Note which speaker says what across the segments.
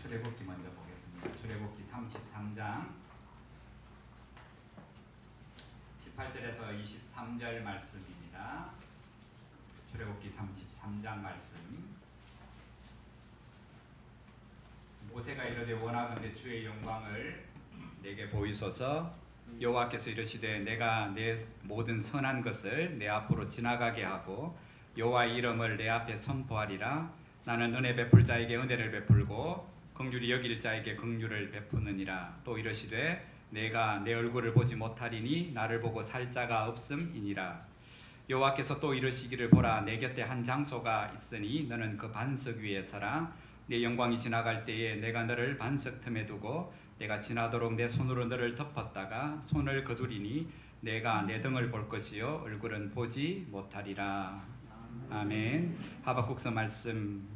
Speaker 1: 출애굽기 먼저 보겠습니다. 출애굽기 33장 18절에서 23절 말씀입니다. 출애굽기 33장 말씀. 모세가 이르되 원하건대 주의 영광을 내게 보이소서. 여호와께서 이르시되 내가 내 모든 선한 것을 내 앞으로 지나가게 하고 여호와의 이름을 내 앞에 선포하리라. 나는 은혜 베풀 자에게 은혜를 베풀고 긍휼히 여길 자에게 긍휼을 베푸느니라. 또 이르시되 내가 내 얼굴을 보지 못하리니 나를 보고 살 자가 없음이니라. 여호와께서 또 이르시기를 보라, 내 곁에 한 장소가 있으니 너는 그 반석 위에 서라. 내 영광이 지나갈 때에 내가 너를 반석 틈에 두고 내가 지나도록 내 손으로 너를 덮었다가 손을 거두리니 내가 내 등을 볼 것이요 얼굴은 보지 못하리라. 아멘. 하박국서 말씀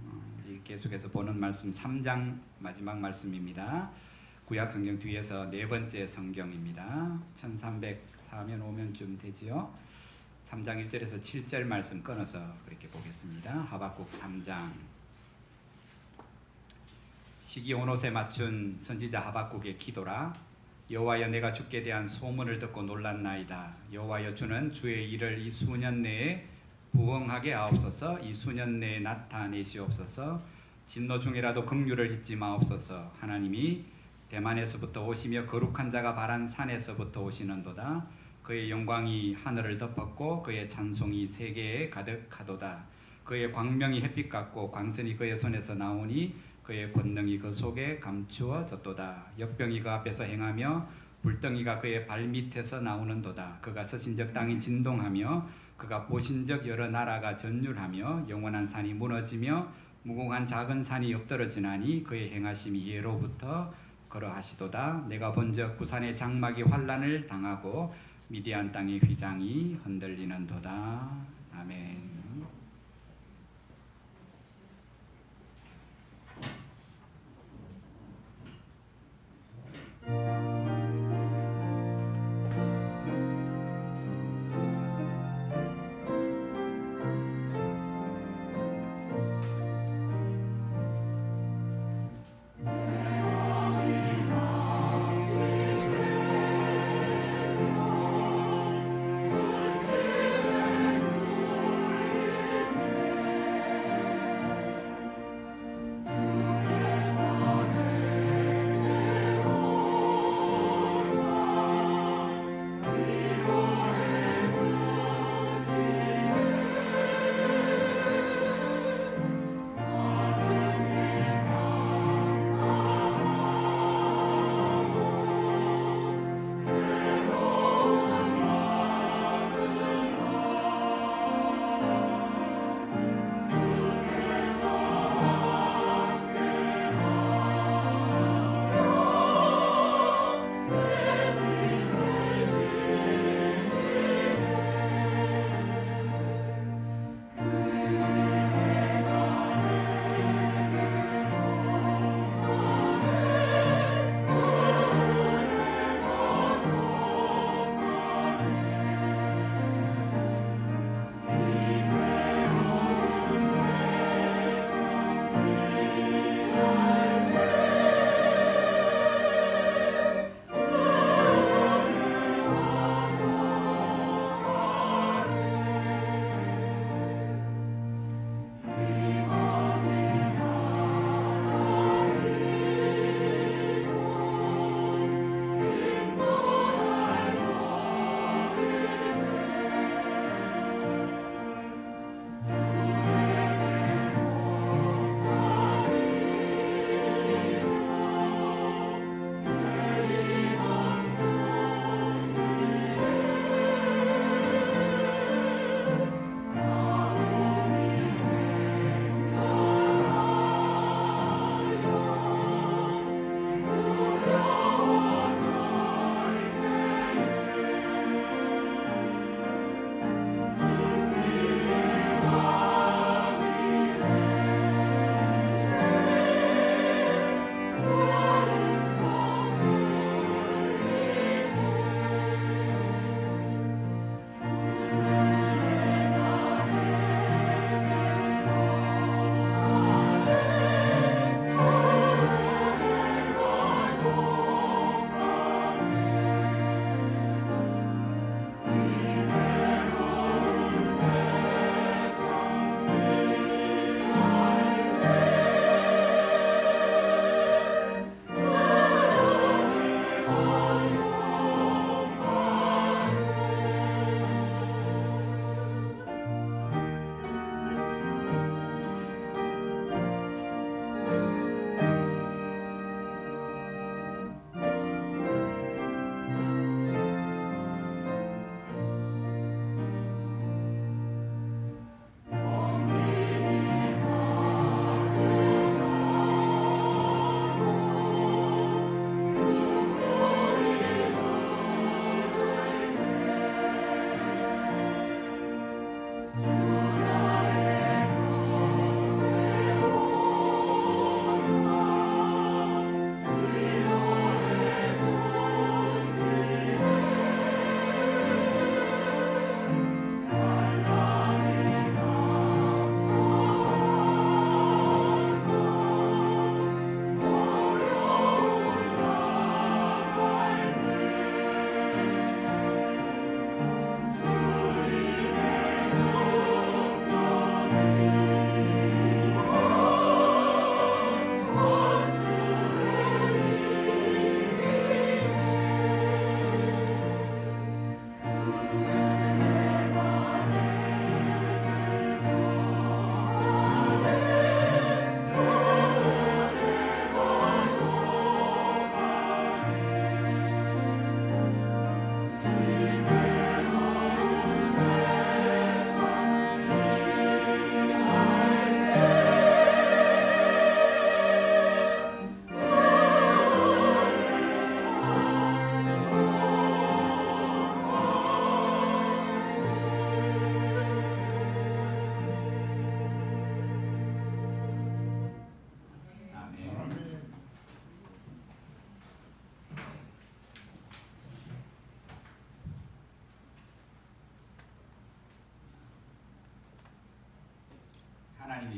Speaker 1: 계속해서 보는 말씀 3장 마지막 말씀입니다. 구약 성경 뒤에서 네 번째 성경입니다. 1304면 5면쯤 되지요. 3장 1절에서 7절 말씀 끊어서 그렇게 보겠습니다. 하박국 3장. 시기 온옷에 맞춘 선지자 하박국의 기도라. 여호와여, 내가 주께 대한 소문을 듣고 놀랐나이다. 여호와여, 주는 주의 일을 이 수년 내에 부응하게 하옵소서. 이 수년 내에 나타내시옵소서. 진노 중이라도 긍휼을 잊지 마옵소서. 하나님이 대만에서부터 오시며 거룩한 자가 바란 산에서부터 오시는도다. 그의 영광이 하늘을 덮었고 그의 찬송이 세계에 가득하도다. 그의 광명이 햇빛 같고 광선이 그의 손에서 나오니 그의 권능이 그 속에 감추어졌도다. 역병이 그 앞에서 행하며 불덩이가 그의 발밑에서 나오는도다. 그가 서신적 땅이 진동하며 그가 보신적 여러 나라가 전율하며 영원한 산이 무너지며 무궁한 작은 산이 엎드러지나니 그의 행하심이 예로부터 그러하시도다. 내가 본적 부산의 장막이 환란을 당하고 미디안 땅의 휘장이 흔들리는도다. 아멘.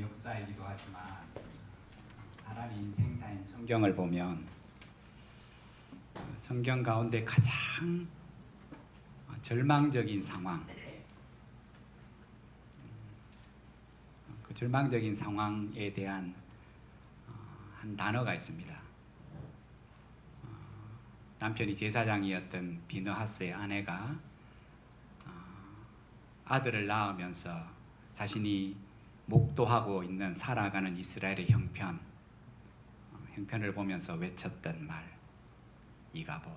Speaker 1: 하나님의 역사이기도 하지만 하나님 인생사인 성경을 보면 성경 가운데 가장 절망적인 상황, 그 절망적인 상황에 대한 한 단어가 있습니다. 남편이 제사장이었던 비느하스의 아내가 아들을 낳으면서 자신이 목도하고 있는 살아가는 이스라엘의 형편을 보면서 외쳤던 말, 이가봇,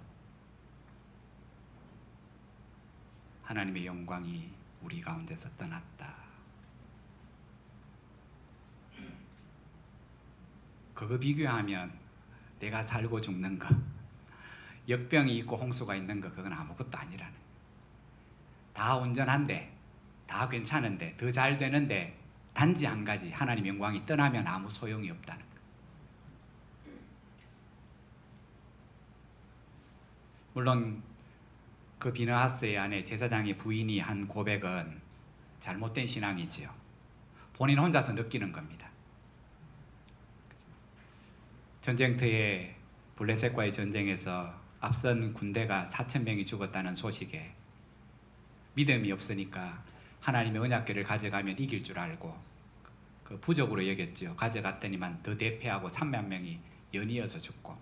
Speaker 1: 하나님의 영광이 우리 가운데서 떠났다. 그거 비교하면 내가 살고 죽는 거, 역병이 있고 홍수가 있는 거, 그건 아무것도 아니라는 거예요. 다 온전한데, 다 괜찮은데, 더 잘 되는데 단지 한 가지, 하나님 영광이 떠나면 아무 소용이 없다는 거예요. 물론 그 비느하스의 아내 제사장의 부인이 한 고백은 잘못된 신앙이지요. 본인 혼자서 느끼는 겁니다. 전쟁터에 블레셋과의 전쟁에서 앞선 군대가 4,000명이 죽었다는 소식에 믿음이 없으니까 하나님의 언약궤를 가져가면 이길 줄 알고 그 부적으로 여겼죠. 가져갔더니만 더 대패하고 3만 명이 연이어서 죽고,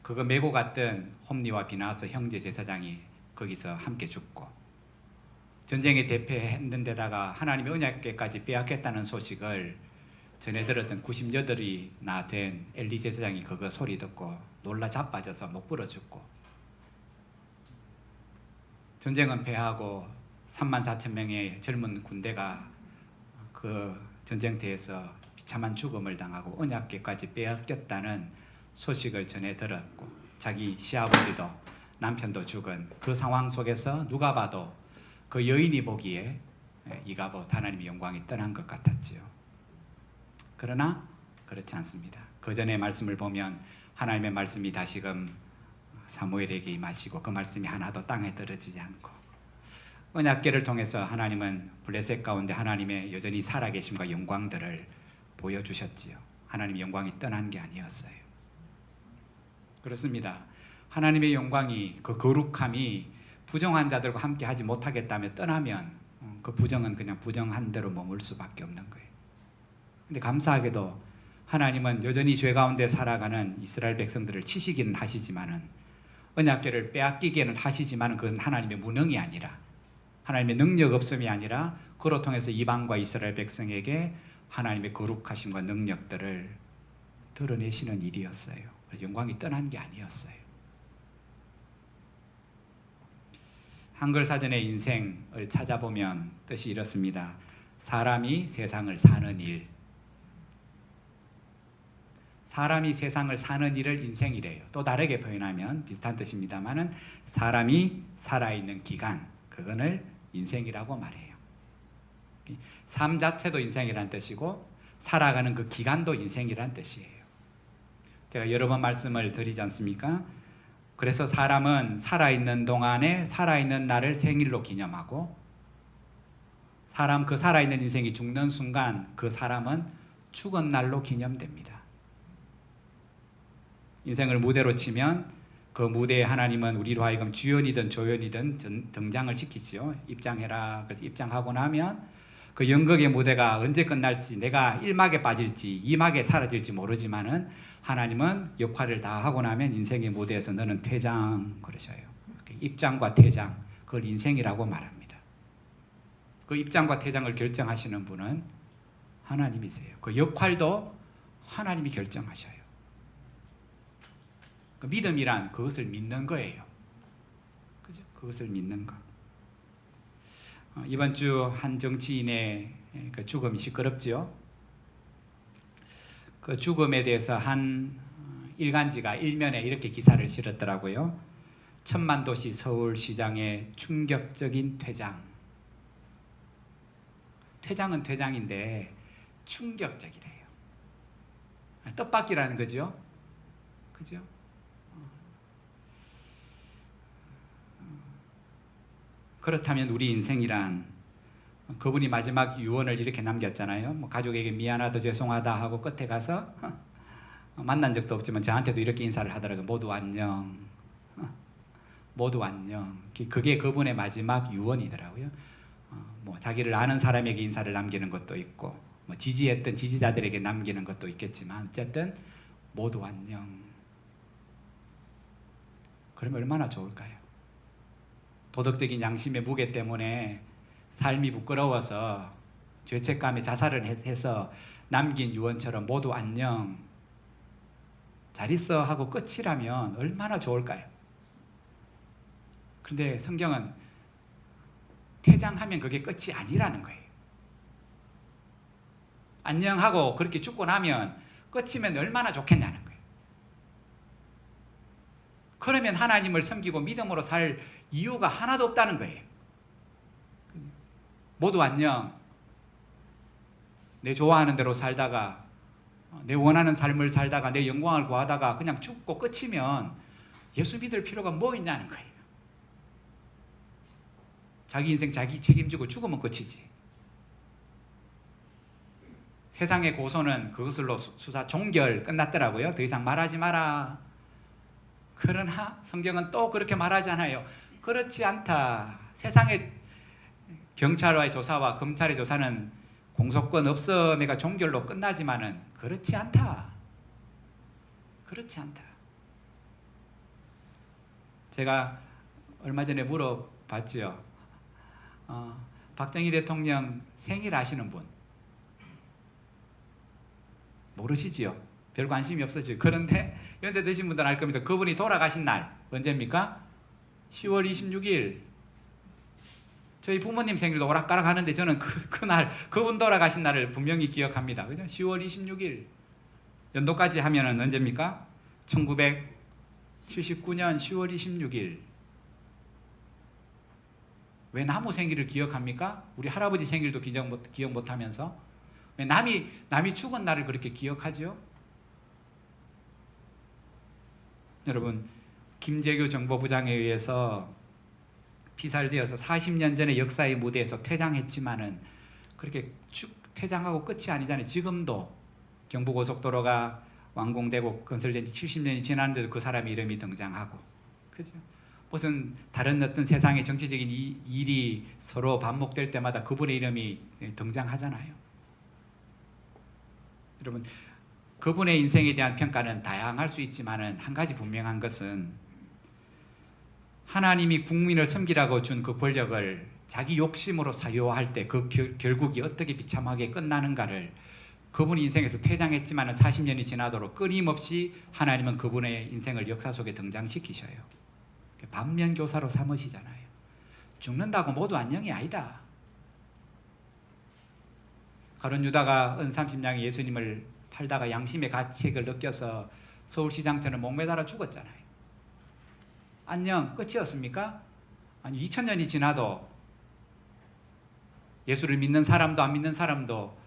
Speaker 1: 그거 메고 갔던 홈리와 비나스 형제 제사장이 거기서 함께 죽고, 전쟁에 대패했는 데다가 하나님의 언약궤까지 빼앗겼다는 소식을 전에 들었던 98이나 된 엘리 제사장이 그거 소리 듣고 놀라 자빠져서 목 부러 죽고, 전쟁은 패하고 34,000명의 젊은 군대가 그 전쟁터에서 비참한 죽음을 당하고 언약궤까지 빼앗겼다는 소식을 전해 들었고, 자기 시아버지도 남편도 죽은 그 상황 속에서 누가 봐도 그 여인이 보기에 이가봇, 하나님의 영광이 떠난 것 같았지요. 그러나 그렇지 않습니다. 그 전의 말씀을 보면 하나님의 말씀이 다시금 사무엘에게 임하시고 그 말씀이 하나도 땅에 떨어지지 않고, 언약궤를 통해서 하나님은 블레셋 가운데 하나님의 여전히 살아계심과 영광들을 보여주셨지요. 하나님의 영광이 떠난 게 아니었어요. 그렇습니다. 하나님의 영광이, 그 거룩함이 부정한 자들과 함께 하지 못하겠다며 떠나면 그 부정은 그냥 부정한 대로 머물 수밖에 없는 거예요. 근데 감사하게도 하나님은 여전히 죄 가운데 살아가는 이스라엘 백성들을 치시기는 하시지만은, 언약궤를 빼앗기기는 하시지만은 그건 하나님의 무능이 아니라, 하나님의 능력 없음이 아니라 그로 통해서 이방과 이스라엘 백성에게 하나님의 거룩하심과 능력들을 드러내시는 일이었어요. 그래서 영광이 떠난 게 아니었어요. 한글 사전의 인생을 찾아보면 뜻이 이렇습니다. 사람이 세상을 사는 일. 사람이 세상을 사는 일을 인생이래요. 또 다르게 표현하면 비슷한 뜻입니다만은 사람이 살아있는 기간, 그거를 인생이라고 말해요. 삶 자체도 인생이란 뜻이고 살아가는 그 기간도 인생이란 뜻이에요. 제가 여러 번 말씀을 드리지 않습니까? 그래서 사람은 살아있는 동안에 살아있는 날을 생일로 기념하고, 그 살아있는 인생이 죽는 순간 그 사람은 죽은 날로 기념됩니다. 인생을 무대로 치면 그 무대에 하나님은 우리로 하여금 주연이든 조연이든 등장을 시키죠. 입장해라. 그래서 입장하고 나면 그 연극의 무대가 언제 끝날지, 내가 1막에 빠질지 2막에 사라질지 모르지만은 하나님은 역할을 다 하고 나면 인생의 무대에서 너는 퇴장 그러셔요. 입장과 퇴장, 그걸 인생이라고 말합니다. 그 입장과 퇴장을 결정하시는 분은 하나님이세요. 그 역할도 하나님이 결정하셔요. 그 믿음이란 그것을 믿는 거예요. 그죠? 그것을 믿는 거. 이번 주 한 정치인의 그 죽음이 시끄럽지요. 그 죽음에 대해서 한 일간지가 일면에 이렇게 기사를 실었더라고요. 1000만 도시 서울시장의 충격적인 퇴장. 퇴장은 퇴장인데 충격적이래요. 뜻밖이라는 거죠. 그죠? 그렇다면 우리 인생이란 그분이 마지막 유언을 이렇게 남겼잖아요. 뭐 가족에게 미안하다 죄송하다 하고 끝에 가서 만난 적도 없지만 저한테도 이렇게 인사를 하더라고요. 모두 안녕. 모두 안녕. 그게 그분의 마지막 유언이더라고요. 뭐 자기를 아는 사람에게 인사를 남기는 것도 있고 뭐 지지했던 지지자들에게 남기는 것도 있겠지만 어쨌든 모두 안녕. 그러면 얼마나 좋을까요? 도덕적인 양심의 무게 때문에 삶이 부끄러워서 죄책감에 자살을 해서 남긴 유언처럼 모두 안녕 잘 있어 하고 끝이라면 얼마나 좋을까요? 그런데 성경은 퇴장하면 그게 끝이 아니라는 거예요. 안녕하고 그렇게 죽고 나면 끝이면 얼마나 좋겠냐는 거예요. 그러면 하나님을 섬기고 믿음으로 살 이유가 하나도 없다는 거예요. 모두 안녕. 내 좋아하는 대로 살다가 내 원하는 삶을 살다가 내 영광을 구하다가 그냥 죽고 끝이면 예수 믿을 필요가 뭐 있냐는 거예요. 자기 인생 자기 책임지고 죽으면 끝이지. 세상의 고소는 그것으로 수사 종결 끝났더라고요. 더 이상 말하지 마라. 그러나 성경은 또 그렇게 말하잖아요. 그렇지 않다. 세상의 경찰과의 조사와 검찰의 조사는 공소권 없음에가 종결로 끝나지만은 그렇지 않다. 그렇지 않다. 제가 얼마 전에 물어봤지요. 박정희 대통령 생일 아시는 분? 모르시지요? 별 관심이 없어지요. 그런데 연세 드신 분들은 알 겁니다. 그분이 돌아가신 날 언제입니까? 10월 26일. 저희 부모님 생일도 오락가락 하는데 저는 그날 그분 돌아가신 날을 분명히 기억합니다. 그죠? 10월 26일. 연도까지 하면은 언제입니까? 1979년 10월 26일. 왜 나무 생일을 기억합니까? 우리 할아버지 생일도 기억 못하면서 왜 남이 죽은 날을 그렇게 기억하죠? 여러분, 김재규 정보부장에 의해서 피살되어서 40년 전에 역사의 무대에서 퇴장했지만은 그렇게 퇴장하고 끝이 아니잖아요. 지금도 경부고속도로가 완공되고 건설된 지 70년이 지났는데도 그 사람 이름이 등장하고, 그죠? 무슨 다른 어떤 세상의 정치적인 일이 서로 반복될 때마다 그분의 이름이 등장하잖아요. 여러분, 그분의 인생에 대한 평가는 다양할 수 있지만은 한 가지 분명한 것은 하나님이 국민을 섬기라고 준 그 권력을 자기 욕심으로 사유할 때 그 결국이 어떻게 비참하게 끝나는가를 그분이 인생에서 퇴장했지만은 40년이 지나도록 끊임없이 하나님은 그분의 인생을 역사 속에 등장시키셔요. 반면교사로 삼으시잖아요. 죽는다고 모두 안녕이 아니다. 가룟 유다가 은 30냥이 예수님을 팔다가 양심의 가책을 느껴서 서울시장처럼 목매달아 죽었잖아요. 안녕 끝이었습니까? 아니 2000년이 지나도 예수를 믿는 사람도 안 믿는 사람도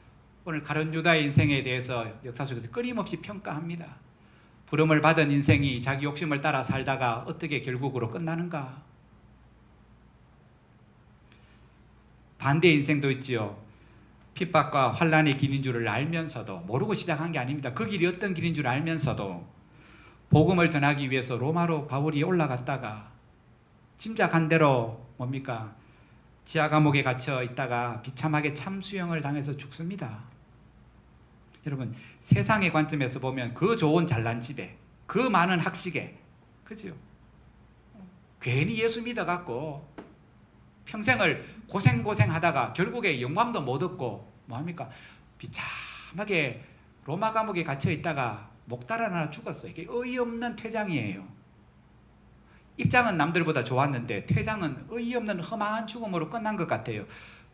Speaker 1: 오늘 가룟 유다의 인생에 대해서 역사 속에서 끊임없이 평가합니다. 부름을 받은 인생이 자기 욕심을 따라 살다가 어떻게 결국으로 끝나는가? 반대 인생도 있지요. 핍박과 환난의 길인 줄을 알면서도 모르고 시작한 게 아닙니다. 그 길이 어떤 길인 줄 알면서도 복음을 전하기 위해서 로마로 바울이 올라갔다가 짐작한 대로 뭡니까? 지하 감옥에 갇혀 있다가 비참하게 참수형을 당해서 죽습니다. 여러분, 세상의 관점에서 보면 그 좋은 잘난 집에 그 많은 학식에, 그죠? 괜히 예수 믿어갖고 평생을 고생하다가 결국에 영광도 못 얻고 뭐합니까? 비참하게 로마 감옥에 갇혀 있다가 목 달아나 죽었어요. 이게 어이없는 퇴장이에요. 입장은 남들보다 좋았는데 퇴장은 어이없는 험한 죽음으로 끝난 것 같아요.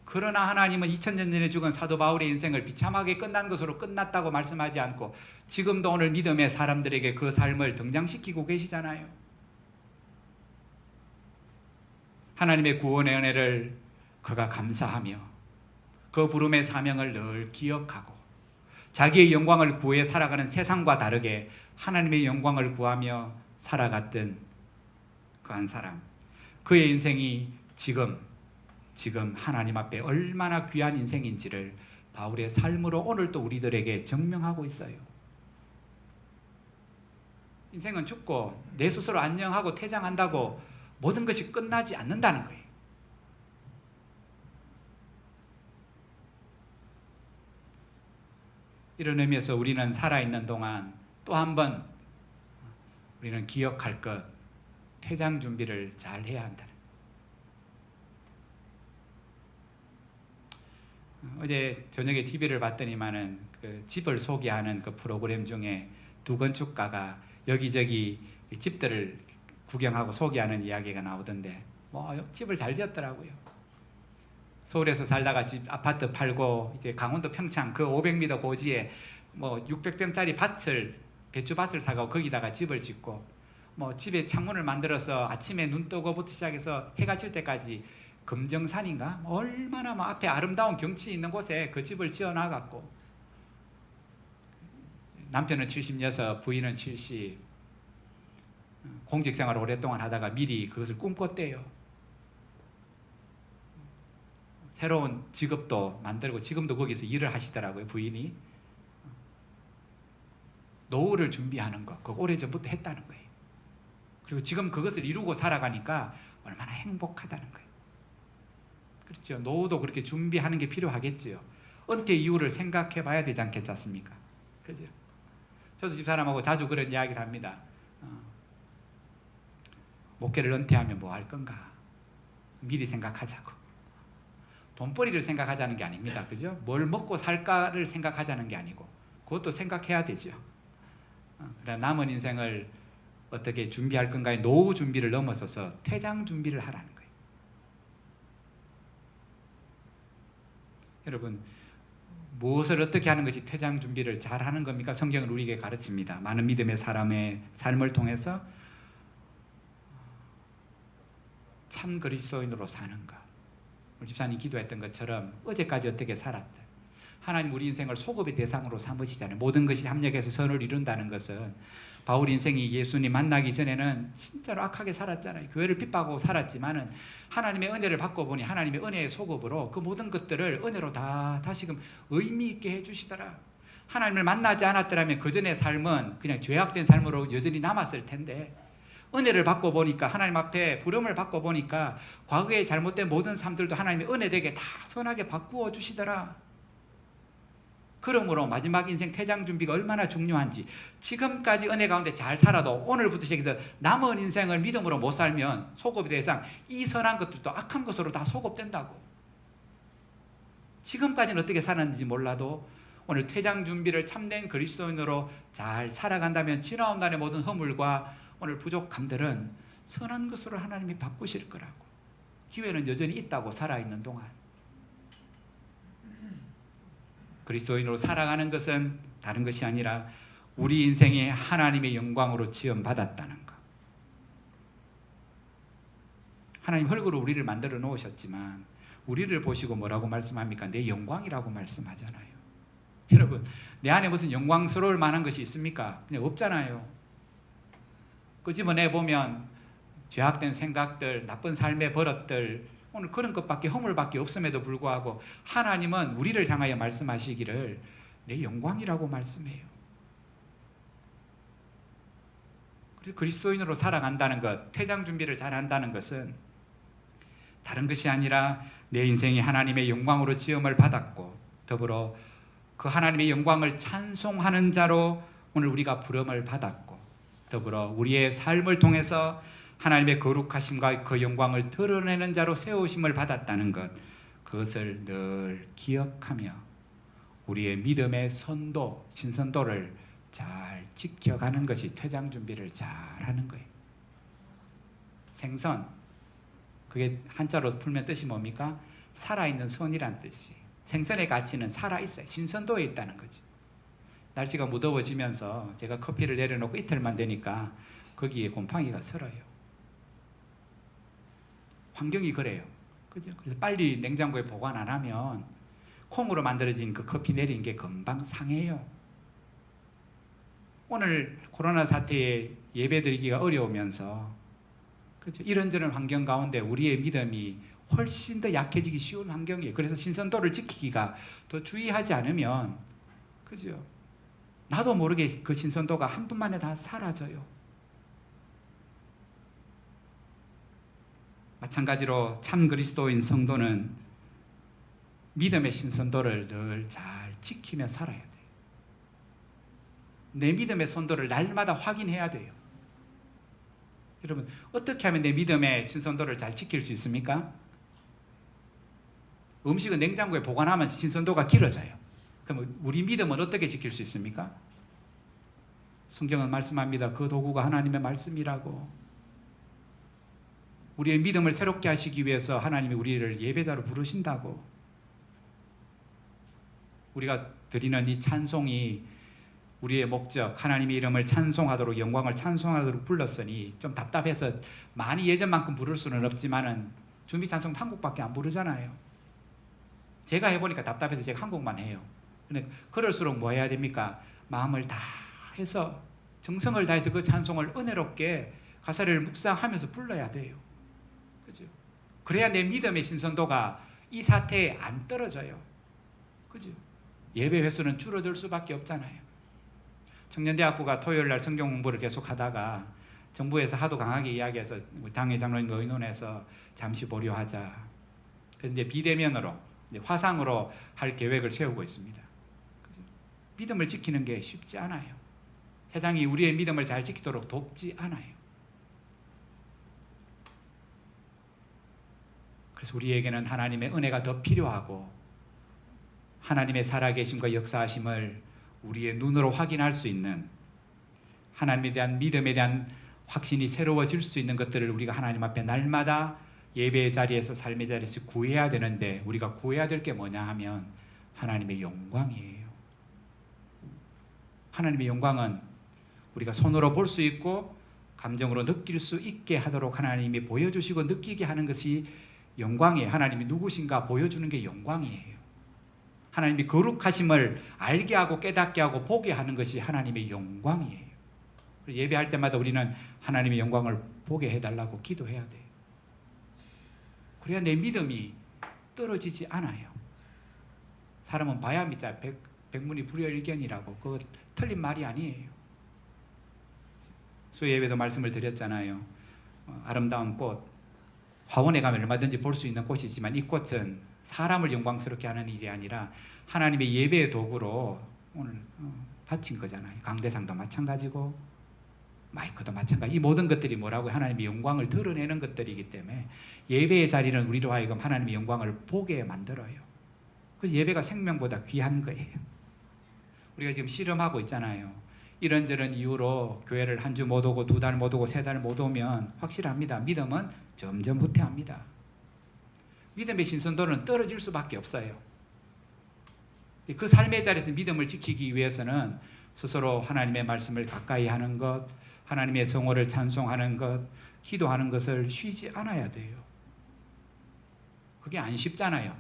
Speaker 1: 그러나 하나님은 2000년 전에 죽은 사도 바울의 인생을 비참하게 끝난 것으로 끝났다고 말씀하지 않고 지금도 오늘 믿음의 사람들에게 그 삶을 등장시키고 계시잖아요. 하나님의 구원의 은혜를 그가 감사하며 그 부름의 사명을 늘 기억하고 자기의 영광을 구해 살아가는 세상과 다르게 하나님의 영광을 구하며 살아갔던 그 한 사람, 그의 인생이 지금 지금 하나님 앞에 얼마나 귀한 인생인지를 바울의 삶으로 오늘 또 우리들에게 증명하고 있어요. 인생은 죽고 내 스스로 안녕하고 퇴장한다고 모든 것이 끝나지 않는다는 거예요. 이런 의미에서 우리는 살아있는 동안 또 한 번 우리는 기억할 것, 퇴장 준비를 잘 해야 한다. 어제 저녁에 TV를 봤더니만은 그 집을 소개하는 그 프로그램 중에 두 건축가가 여기저기 집들을 구경하고 소개하는 이야기가 나오던데 뭐 집을 잘 지었더라고요. 서울에서 살다가 집 아파트 팔고 이제 강원도 평창 그 500m 고지에 뭐 600평짜리 배추밭을 사고 거기다가 집을 짓고 뭐 집에 창문을 만들어서 아침에 눈 뜨고부터 시작해서 해가 질 때까지 금정산인가 얼마나 뭐 앞에 아름다운 경치 있는 곳에 그 집을 지어 놔갖고 남편은 76, 부인은 70. 공직 생활을 오랫동안 하다가 미리 그것을 꿈꿨대요. 새로운 직업도 만들고 지금도 거기서 일을 하시더라고요. 부인이 노후를 준비하는 것 그거 오래전부터 했다는 거예요. 그리고 지금 그것을 이루고 살아가니까 얼마나 행복하다는 거예요. 그렇죠. 노후도 그렇게 준비하는 게 필요하겠지요. 은퇴 이후를 생각해 봐야 되지 않겠습니까? 그죠? 저도 집사람하고 자주 그런 이야기를 합니다. 목회를 은퇴하면 뭐 할 건가? 미리 생각하자고. 돈벌이를 생각하자는 게 아닙니다. 그죠? 뭘 먹고 살까를 생각하자는 게 아니고 그것도 생각해야 되죠. 남은 인생을 어떻게 준비할 건가의 노후 준비를 넘어서서 퇴장 준비를 하라는 거예요. 여러분 무엇을 어떻게 하는 것이 퇴장 준비를 잘 하는 겁니까? 성경은 우리에게 가르칩니다. 많은 믿음의 사람의 삶을 통해서 참 그리스도인으로 사는 것. 우리 집사님 기도했던 것처럼 어제까지 어떻게 살았다. 하나님 우리 인생을 소급의 대상으로 삼으시잖아요. 모든 것이 합력해서 선을 이룬다는 것은 바울 인생이 예수님 만나기 전에는 진짜로 악하게 살았잖아요. 교회를 핍박하고 살았지만은 하나님의 은혜를 받고 보니 하나님의 은혜의 소급으로 그 모든 것들을 은혜로 다 다시금 의미 있게 해주시더라. 하나님을 만나지 않았더라면 그 전의 삶은 그냥 죄악된 삶으로 여전히 남았을 텐데 은혜를 받고 보니까 하나님 앞에 부름을 받고 보니까 과거에 잘못된 모든 삶들도 하나님의 은혜되게 다 선하게 바꾸어 주시더라. 그러므로 마지막 인생 퇴장 준비가 얼마나 중요한지 지금까지 은혜 가운데 잘 살아도 오늘부터 시작해서 남은 인생을 믿음으로 못 살면 소급의 대상 이 선한 것들도 악한 것으로 다 소급된다고. 지금까지는 어떻게 살았는지 몰라도 오늘 퇴장 준비를 참된 그리스도인으로 잘 살아간다면 지나온 날의 모든 허물과 오늘 부족함들은 선한 것으로 하나님이 바꾸실 거라고. 기회는 여전히 있다고 살아있는 동안. 그리스도인으로 살아가는 것은 다른 것이 아니라 우리 인생이 하나님의 영광으로 지음받았다는 것. 하나님 흙으로 우리를 만들어 놓으셨지만 우리를 보시고 뭐라고 말씀합니까? 내 영광이라고 말씀하잖아요. 여러분 내 안에 무슨 영광스러울 만한 것이 있습니까? 그냥 없잖아요. 끄집어내보면 죄악된 생각들, 나쁜 삶의 버릇들 오늘 그런 것밖에 허물밖에 없음에도 불구하고 하나님은 우리를 향하여 말씀하시기를 내 영광이라고 말씀해요. 그래서 그리스도인으로 살아간다는 것, 퇴장 준비를 잘한다는 것은 다른 것이 아니라 내 인생이 하나님의 영광으로 지음을 받았고 더불어 그 하나님의 영광을 찬송하는 자로 오늘 우리가 부름을 받았고 더불어 우리의 삶을 통해서 하나님의 거룩하심과 그 영광을 드러내는 자로 세우심을 받았다는 것, 그것을 늘 기억하며 우리의 믿음의 선도, 신선도를 잘 지켜가는 것이 퇴장 준비를 잘 하는 거예요. 생선, 그게 한자로 풀면 뜻이 뭡니까? 살아있는 선이란 뜻이. 생선의 가치는 살아있어요. 신선도에 있다는 거죠. 날씨가 무더워지면서 제가 커피를 내려놓고 이틀만 되니까 거기에 곰팡이가 슬어요. 환경이 그래요. 그죠? 그래서 빨리 냉장고에 보관 안 하면 콩으로 만들어진 그 커피 내린 게 금방 상해요. 오늘 코로나 사태에 예배 드리기가 어려우면서 그죠? 이런저런 환경 가운데 우리의 믿음이 훨씬 더 약해지기 쉬운 환경이에요. 그래서 신선도를 지키기가 더 주의하지 않으면, 그죠? 나도 모르게 그 신선도가 한 분 만에 다 사라져요. 마찬가지로 참 그리스도인 성도는 믿음의 신선도를 늘 잘 지키며 살아야 돼요. 내 믿음의 선도를 날마다 확인해야 돼요. 여러분, 어떻게 하면 내 믿음의 신선도를 잘 지킬 수 있습니까? 음식은 냉장고에 보관하면 신선도가 길어져요. 그럼 우리 믿음은 어떻게 지킬 수 있습니까? 성경은 말씀합니다. 그 도구가 하나님의 말씀이라고. 우리의 믿음을 새롭게 하시기 위해서 하나님이 우리를 예배자로 부르신다고. 우리가 드리는 이 찬송이 우리의 목적, 하나님의 이름을 찬송하도록, 영광을 찬송하도록 불렀으니 좀 답답해서 많이 예전만큼 부를 수는 없지만은 준비 찬송 한 곡밖에 안 부르잖아요. 제가 해보니까 답답해서 제가 한 곡만 해요. 근데 그럴수록 뭐 해야 됩니까? 마음을 다 해서, 정성을 다해서 그 찬송을 은혜롭게 가사를 묵상하면서 불러야 돼요. 그죠? 그래야 내 믿음의 신선도가 이 사태에 안 떨어져요. 그죠? 예배 횟수는 줄어들 수밖에 없잖아요. 청년대학부가 토요일날 성경 공부를 계속 하다가 정부에서 하도 강하게 이야기해서 우리 당회 장로님과 의논해서 잠시 보류하자. 그래서 이제 비대면으로, 이제 화상으로 할 계획을 세우고 있습니다. 그죠? 믿음을 지키는 게 쉽지 않아요. 세상이 우리의 믿음을 잘 지키도록 돕지 않아요. 그래서 우리에게는 하나님의 은혜가 더 필요하고, 하나님의 살아계심과 역사하심을 우리의 눈으로 확인할 수 있는, 하나님에 대한 믿음에 대한 확신이 새로워질 수 있는 것들을 우리가 하나님 앞에 날마다 예배의 자리에서, 삶의 자리에서 구해야 되는데, 우리가 구해야 될 게 뭐냐 하면 하나님의 영광이에요. 하나님의 영광은 우리가 손으로 볼 수 있고 감정으로 느낄 수 있게 하도록 하나님이 보여주시고 느끼게 하는 것이 영광이에요. 하나님이 누구신가 보여주는 게 영광이에요. 하나님이 거룩하심을 알게 하고 깨닫게 하고 보게 하는 것이 하나님의 영광이에요. 예배할 때마다 우리는 하나님의 영광을 보게 해달라고 기도해야 돼요. 그래야 내 믿음이 떨어지지 않아요. 사람은 봐야 믿자. 백문이 불여일견이라고. 그거 틀린 말이 아니에요. 수요예배도 말씀을 드렸잖아요. 아름다운 꽃, 화원에 가면 얼마든지 볼 수 있는 꽃이지만 이 꽃은 사람을 영광스럽게 하는 일이 아니라 하나님의 예배의 도구로 오늘 바친 거잖아요. 강대상도 마찬가지고 마이크도 마찬가지. 이 모든 것들이 뭐라고? 하나님의 영광을 드러내는 것들이기 때문에 예배의 자리는 우리로 하여금 하나님의 영광을 보게 만들어요. 그래서 예배가 생명보다 귀한 거예요. 우리가 지금 실험하고 있잖아요. 이런저런 이유로 교회를 한 주 못 오고 2달 못 오고 3달 못 오면 확실합니다. 믿음은 점점 후퇴합니다. 믿음의 신선도는 떨어질 수밖에 없어요. 그 삶의 자리에서 믿음을 지키기 위해서는 스스로 하나님의 말씀을 가까이 하는 것, 하나님의 성호를 찬송하는 것, 기도하는 것을 쉬지 않아야 돼요. 그게 안 쉽잖아요.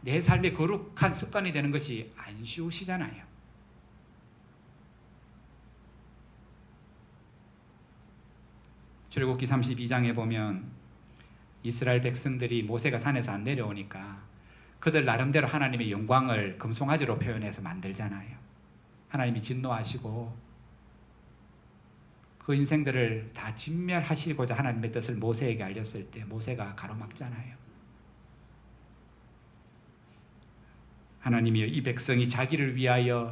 Speaker 1: 내 삶의 거룩한 습관이 되는 것이 안 쉬우시잖아요. 출애굽기 32장에 보면 이스라엘 백성들이 모세가 산에서 안 내려오니까 그들 나름대로 하나님의 영광을 금송아지로 표현해서 만들잖아요. 하나님이 진노하시고 그 인생들을 다 진멸하시고자 하나님의 뜻을 모세에게 알렸을 때 모세가 가로막잖아요. 하나님이여, 이 백성이 자기를 위하여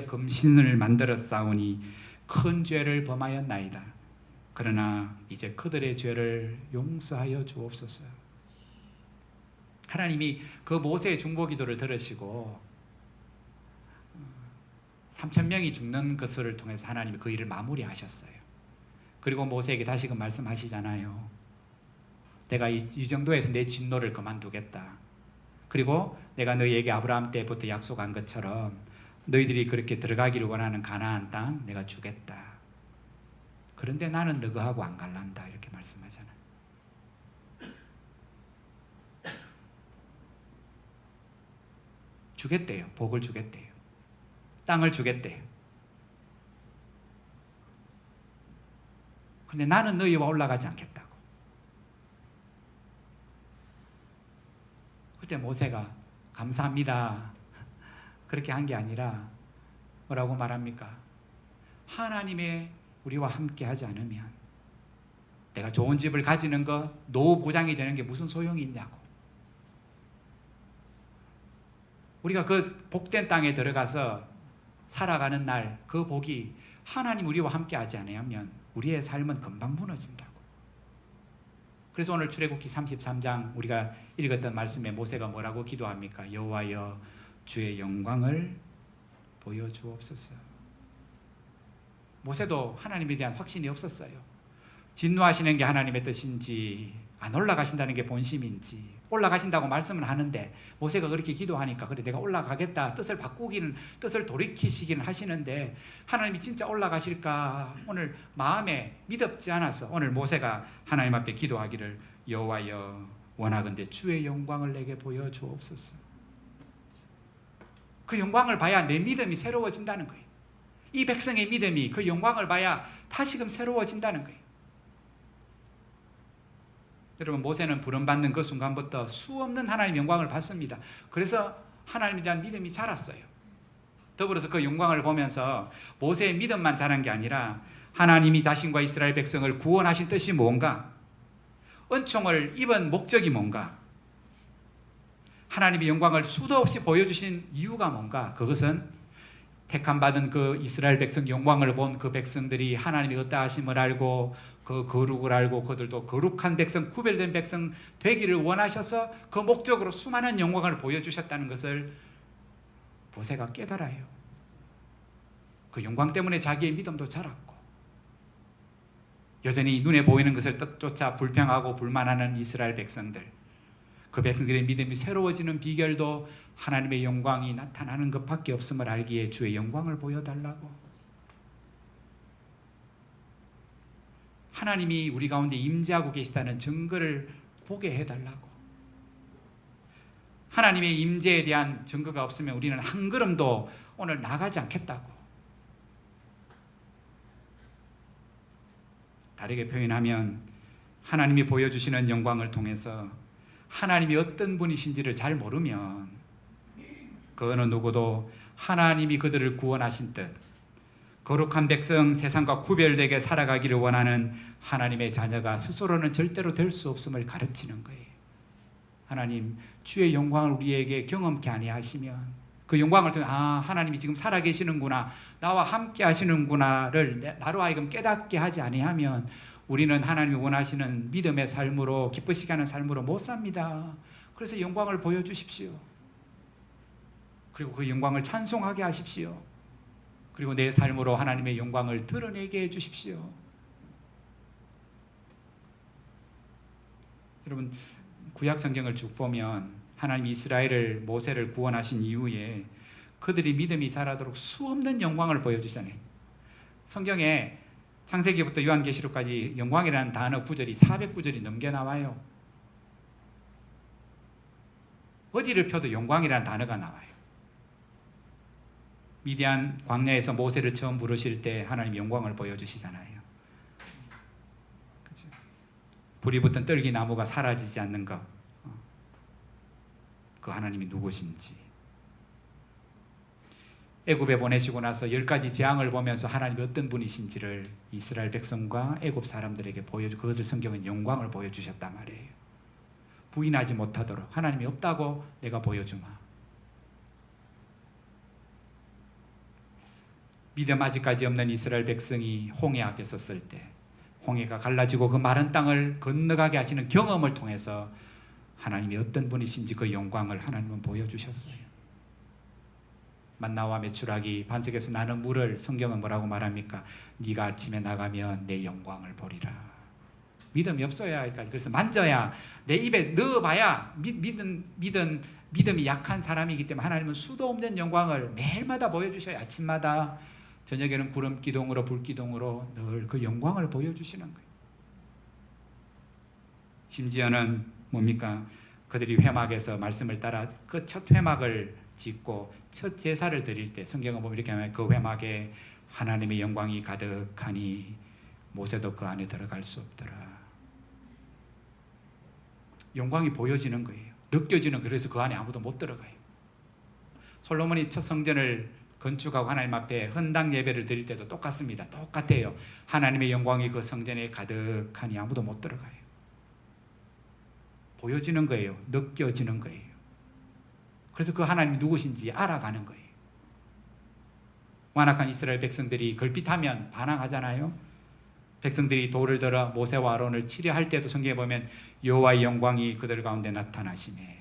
Speaker 1: 금신을 만들어 싸우니 큰 죄를 범하였나이다. 그러나 이제 그들의 죄를 용서하여 주옵소서. 하나님이 그 모세의 중보기도를 들으시고 3,000명이 죽는 것을 통해서 하나님이 그 일을 마무리하셨어요. 그리고 모세에게 다시금 말씀하시잖아요. 내가 이 정도에서 내 진노를 그만두겠다. 그리고 내가 너희에게 아브라함 때부터 약속한 것처럼 너희들이 그렇게 들어가기를 원하는 가나안 땅 내가 주겠다. 그런데 나는 너희하고 안 갈란다. 이렇게 말씀하잖아요. 주겠대요. 복을 주겠대요. 땅을 주겠대요. 근데 나는 너희와 올라가지 않겠다고.
Speaker 2: 그때 모세가 감사합니다 그렇게 한 게 아니라 뭐라고 말합니까? 하나님의 우리와 함께 하지 않으면 내가 좋은 집을 가지는 거 노후 보장이 되는 게 무슨 소용이 있냐고. 우리가 그 복된 땅에 들어가서 살아가는 날 그 복이 하나님 우리와 함께 하지 않으면 우리의 삶은 금방 무너진다고. 그래서 오늘 출애굽기 33장 우리가 읽었던 말씀에 모세가 뭐라고 기도합니까? 여호와여 주의 영광을 보여주옵소서. 모세도 하나님에 대한 확신이 없었어요. 진노하시는 게 하나님의 뜻인지 안 올라가신다는 게 본심인지, 올라가신다고 말씀은 하는데 모세가 그렇게 기도하니까 그래 내가 올라가겠다 뜻을 바꾸기는, 뜻을 돌이키시기는 하시는데 하나님이 진짜 올라가실까 오늘 마음에 믿었지 않아서 오늘 모세가 하나님 앞에 기도하기를 여호와여 원하건대 주의 영광을 내게 보여주옵소서. 그 영광을 봐야 내 믿음이 새로워진다는 거예요. 이 백성의 믿음이 그 영광을 봐야 다시금 새로워진다는 거예요. 여러분 모세는 부름받는 그 순간부터 수없는 하나님의 영광을 봤습니다. 그래서 하나님에 대한 믿음이 자랐어요. 더불어서 그 영광을 보면서 모세의 믿음만 자란 게 아니라 하나님이 자신과 이스라엘 백성을 구원하신 뜻이 뭔가, 은총을 입은 목적이 뭔가, 하나님의 영광을 수도 없이 보여주신 이유가 뭔가, 그것은 택함받은 그 이스라엘 백성 영광을 본 그 백성들이 하나님의 어떠하심을 알고 그 거룩을 알고 그들도 거룩한 백성, 구별된 백성 되기를 원하셔서 그 목적으로 수많은 영광을 보여주셨다는 것을 모세가 깨달아요. 그 영광 때문에 자기의 믿음도 자랐고, 여전히 눈에 보이는 것을 쫓아 불평하고 불만하는 이스라엘 백성들, 그 백성들의 믿음이 새로워지는 비결도 하나님의 영광이 나타나는 것밖에 없음을 알기에 주의 영광을 보여달라고. 하나님이 우리 가운데 임재하고 계시다는 증거를 보게 해달라고. 하나님의 임재에 대한 증거가 없으면 우리는 한 걸음도 오늘 나가지 않겠다고. 다르게 표현하면 하나님이 보여주시는 영광을 통해서 하나님이 어떤 분이신지를 잘 모르면 그 어느 누구도 하나님이 그들을 구원하신 뜻, 거룩한 백성, 세상과 구별되게 살아가기를 원하는 하나님의 자녀가 스스로는 절대로 될 수 없음을 가르치는 거예요. 하나님 주의 영광을 우리에게 경험케 아니하시면 그 영광을 통해 하나님이 지금 살아계시는구나, 나와 함께 하시는구나를 나로 하여금 깨닫게 하지 아니하면 우리는 하나님이 원하시는 믿음의 삶으로, 기쁘시게 하는 삶으로 못 삽니다. 그래서 영광을 보여주십시오. 그리고 그 영광을 찬송하게 하십시오. 그리고 내 삶으로 하나님의 영광을 드러내게 해주십시오. 여러분 구약 성경을 쭉 보면 하나님 이스라엘을, 모세를 구원하신 이후에 그들이 믿음이 자라도록 수없는 영광을 보여주잖아요. 성경에 창세기부터 요한계시록까지 영광이라는 단어 구절이 400구절이 넘게 나와요. 어디를 펴도 영광이라는 단어가 나와요. 미디안 광야에서 모세를 처음 부르실 때 하나님 영광을 보여주시잖아요. 그렇죠? 불이 붙은 떨기나무가 사라지지 않는 것, 그 하나님이 누구신지. 애굽에 보내시고 나서 10가지 재앙을 보면서 하나님이 어떤 분이신지를 이스라엘 백성과 애굽 사람들에게 그것을 성경은 영광을 보여주셨단 말이에요. 부인하지 못하도록 하나님이 없다고 내가 보여주마. 믿음 아직까지 없는 이스라엘 백성이 홍해 앞에 섰을 때 홍해가 갈라지고 그 마른 땅을 건너가게 하시는 경험을 통해서 하나님이 어떤 분이신지 그 영광을 하나님은 보여주셨어요. 만나와 메추라기 반석에서 나는 물을 성경은 뭐라고 말합니까? 네가 아침에 나가면 내 영광을 보리라. 믿음이 없어야 하니까, 그래서 만져야, 내 입에 넣어봐야 믿음이 약한 사람이기 때문에 하나님은 수도 없는 영광을 매일마다 보여주셔요. 아침마다, 저녁에는 구름 기둥으로, 불 기둥으로 늘 그 영광을 보여주시는 거예요. 심지어는 뭡니까? 그들이 회막에서 말씀을 따라 그 첫 회막을 짓고 첫 제사를 드릴 때 성경을 보면 이렇게 하면 그 회막에 하나님의 영광이 가득하니 모세도 그 안에 들어갈 수 없더라. 영광이 보여지는 거예요. 느껴지는, 그래서 그 안에 아무도 못 들어가요. 솔로몬이 첫 성전을 건축하고 하나님 앞에 헌당 예배를 드릴 때도 똑같습니다. 똑같아요. 하나님의 영광이 그 성전에 가득하니 아무도 못 들어가요. 보여지는 거예요. 느껴지는 거예요. 그래서 그 하나님이 누구신지 알아가는 거예요. 완악한 이스라엘 백성들이 걸핏하면 반항하잖아요. 백성들이 돌을 들어 모세와 아론을 치려할 때도 성경에 보면 여호와의 영광이 그들 가운데 나타나시네.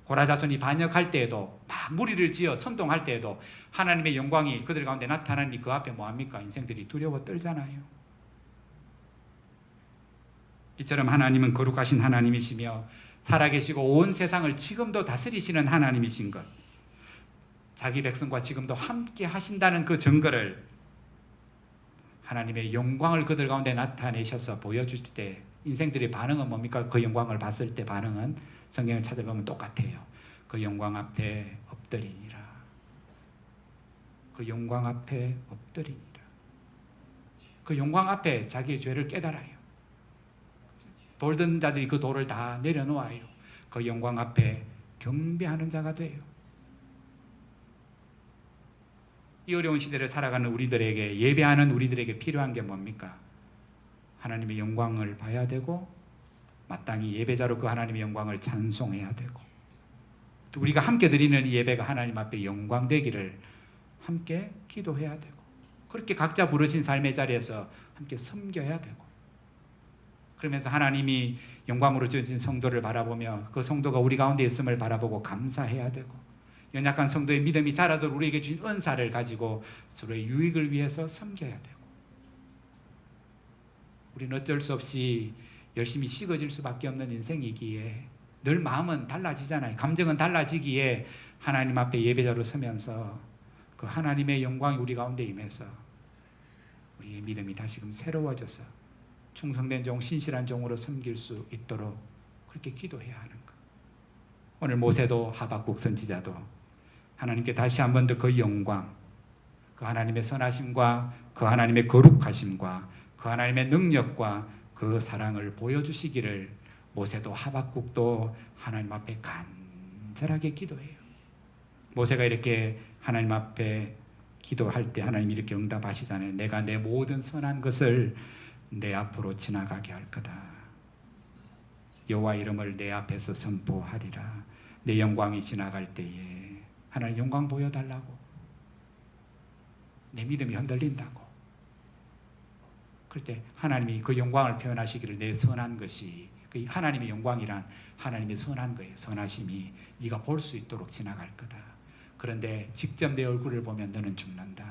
Speaker 2: 고라 자손이 반역할 때에도 막 무리를 지어 선동할 때에도 하나님의 영광이 그들 가운데 나타나니 그 앞에 뭐합니까? 인생들이 두려워 떨잖아요. 이처럼 하나님은 거룩하신 하나님이시며 살아계시고 온 세상을 지금도 다스리시는 하나님이신 것, 자기 백성과 지금도 함께 하신다는 그 증거를 하나님의 영광을 그들 가운데 나타내셔서 보여주실 때 인생들의 반응은 뭡니까? 그 영광을 봤을 때 반응은 성경을 찾아보면 똑같아요. 그 영광 앞에 엎드리니라. 그 영광 앞에 엎드리니라. 그 영광 앞에 자기의 죄를 깨달아요. 돌든 자들이 그 돌을 다 내려놓아요. 그 영광 앞에 경배하는 자가 돼요. 이 어려운 시대를 살아가는 우리들에게, 예배하는 우리들에게 필요한 게 뭡니까? 하나님의 영광을 봐야 되고 마땅히 예배자로 그 하나님의 영광을 찬송해야 되고, 또 우리가 함께 드리는 이 예배가 하나님 앞에 영광 되기를 함께 기도해야 되고, 그렇게 각자 부르신 삶의 자리에서 함께 섬겨야 되고, 그러면서 하나님이 영광으로 주신 성도를 바라보며 그 성도가 우리 가운데 있음을 바라보고 감사해야 되고, 연약한 성도의 믿음이 자라도록 우리에게 주신 은사를 가지고 서로의 유익을 위해서 섬겨야 되고, 우리는 어쩔 수 없이 열심히 식어질 수밖에 없는 인생이기에 늘 마음은 달라지잖아요. 감정은 달라지기에 하나님 앞에 예배자로 서면서 그 하나님의 영광이 우리 가운데 임해서 우리의 믿음이 다시금 새로워져서 충성된 종, 신실한 종으로 섬길 수 있도록 그렇게 기도해야 하는 것. 오늘 모세도 하박국 선지자도 하나님께 다시 한 번 더 그 영광, 그 하나님의 선하심과 그 하나님의 거룩하심과 그 하나님의 능력과 그 사랑을 보여주시기를 모세도 하박국도 하나님 앞에 간절하게 기도해요. 모세가 이렇게 하나님 앞에 기도할 때 하나님이 이렇게 응답하시잖아요. 내가 내 모든 선한 것을 내 앞으로 지나가게 할 거다. 여호와 이름을 내 앞에서 선포하리라. 내 영광이 지나갈 때에 하나님 영광 보여달라고. 내 믿음이 흔들린다고. 그럴 때 하나님이 그 영광을 표현하시기를 내 선한 것이, 그 하나님의 영광이란 하나님의 선한 거예요. 선하심이 네가 볼 수 있도록 지나갈 거다. 그런데 직접 내 얼굴을 보면 너는 죽는다.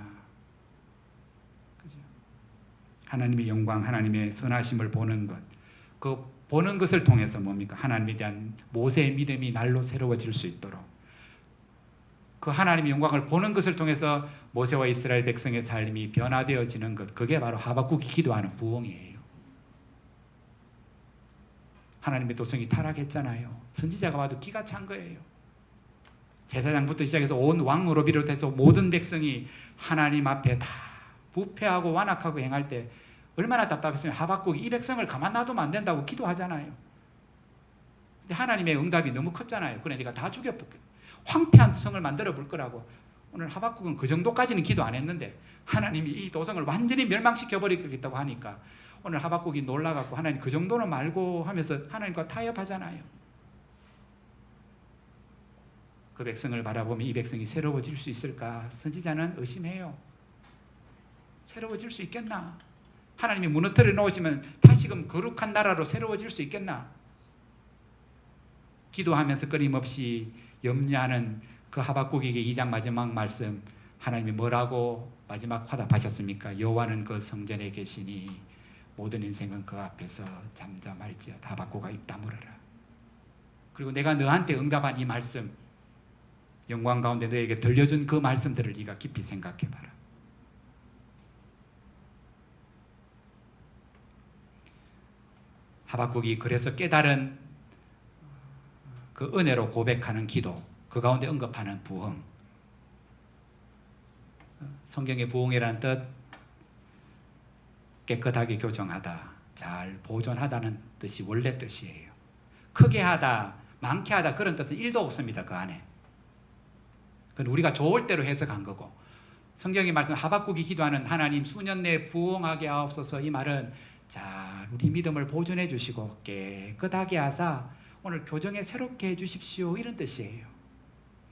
Speaker 2: 그죠? 하나님의 영광, 하나님의 선하심을 보는 것, 그 보는 것을 통해서 뭡니까? 하나님에 대한 모세의 믿음이 날로 새로워질 수 있도록, 그 하나님의 영광을 보는 것을 통해서 모세와 이스라엘 백성의 삶이 변화되어지는 것, 그게 바로 하박국이 기도하는 부흥이에요. 하나님의 도성이 타락했잖아요. 선지자가 봐도 기가 찬 거예요. 제사장부터 시작해서 온 왕으로 비롯해서 모든 백성이 하나님 앞에 다 부패하고 완악하고 행할 때 얼마나 답답했으면 하박국이 이 백성을 가만 놔두면 안 된다고 기도하잖아요. 근데 하나님의 응답이 너무 컸잖아요. 그래 네가 다 죽여볼게. 황폐한 성을 만들어 볼 거라고. 오늘 하박국은 그 정도까지는 기도 안 했는데 하나님이 이 도성을 완전히 멸망시켜 버리겠다고 하니까 오늘 하박국이 놀라갖고 하나님 그 정도는 말고 하면서 하나님과 타협하잖아요. 그 백성을 바라보면 이 백성이 새로워질 수 있을까? 선지자는 의심해요. 새로워질 수 있겠나? 하나님이 무너뜨려 놓으시면 다시금 거룩한 나라로 새로워질 수 있겠나? 기도하면서 끊임없이 염려하는 그 하박국에게 2장 마지막 말씀, 하나님이 뭐라고 마지막 화답하셨습니까? 여호와는 그 성전에 계시니 모든 인생은 그 앞에서 잠잠할지어다. 하박국아 입 다물어라. 그리고 내가 너한테 응답한 이 말씀, 영광 가운데 너에게 들려준 그 말씀들을 네가 깊이 생각해봐라. 하박국이 그래서 깨달은 그 은혜로 고백하는 기도, 그 가운데 언급하는 부흥. 성경의 부흥이라는 뜻, 깨끗하게 교정하다, 잘 보존하다는 뜻이 원래 뜻이에요. 크게 하다, 많게 하다 그런 뜻은 1도 없습니다. 그 안에. 그건 우리가 좋을 대로 해석한 거고, 성경이 말씀 하박국이 기도하는 하나님 수년 내에 부흥하게 하옵소서, 이 말은 자 우리 믿음을 보존해 주시고 깨끗하게 하사 오늘 교정에 새롭게 해 주십시오, 이런 뜻이에요.